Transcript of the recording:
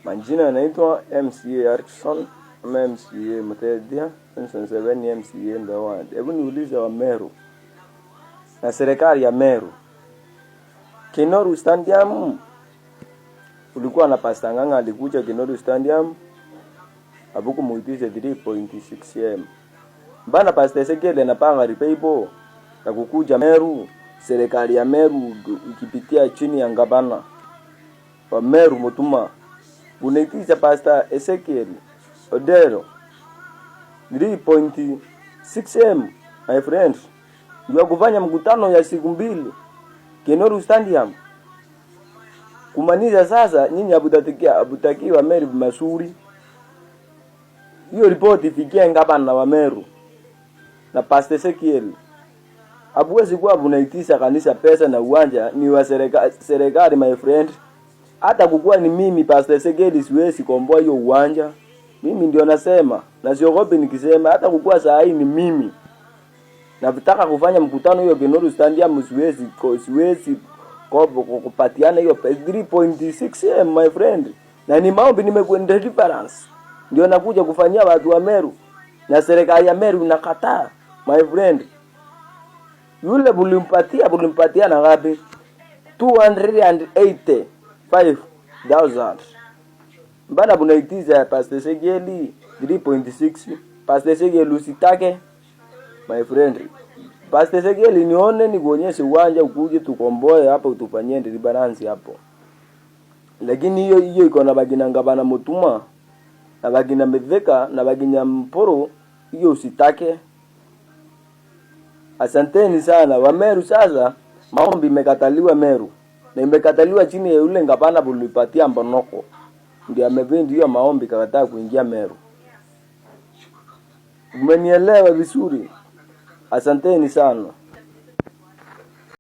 Majina yanaitwa MCA Erickson, MCA Mutedia, 7 MCA Ndawad. Hebu niulize wa Meru na serikali ya Meru, Kinoru Stadium ulikuwa na Pastor Ng'ang'a alikuja Kinoru Stadium abuku muitisha 3.6 M. Mbana Pastor Ezekiel na panga ripeipo na kukuja Meru, serikali ya Meru ikipitia chini ya ngabana wa Meru Mutuma unaitisha Pastor Ezekiel Odero 3.6 M, my friend. Ndio kufanya mkutano ya siku mbili Kinoru Stadium. Kumaniza sasa nyinyi abutakiwa Meru masuri. Hiyo ripoti ifikie ngabana wa Meru na Pastor Ezekiel. Abuwezi kuwa bunaitisha kanisa pesa na uwanja ni wa serikali, my friend. Hata kukua ni mimi Pastor Ezekiel siwezi komboa hiyo uwanja. Mimi ndio nasema na siogopi nikisema hata kukua saa hii ni mimi. Na vitaka kufanya mkutano hiyo Kinoru Stadium siwezi kupatiana hiyo 3.6 M, my friend. Na ni maombi nimekwenda reference. Ndio nakuja kufanyia watu wa Meru na serikali ya Meru inakataa, my friend. Yule bulimpatia na ngapi? 285,000. Mbana bunaitiza Pastor Ezekiel 3.6. Pastor Ezekiel usitake, my friend. Pastor Ezekiel nione nikuonyeshe uwanja ukuje tukomboe hapo utufanyie balance hapo. Lakini hiyo iko na bagina ngabana Mutuma na bagina Meveka na bagina Mporo, hiyo usitake. Asanteni sana wa Meru. Sasa maombi imekataliwa Meru na imekataliwa chini ya yule ngabana bulipatia Mbonoko, ndio amevendi hiyo maombi kakataa kuingia Meru. Umenielewa vizuri? Asanteni sana.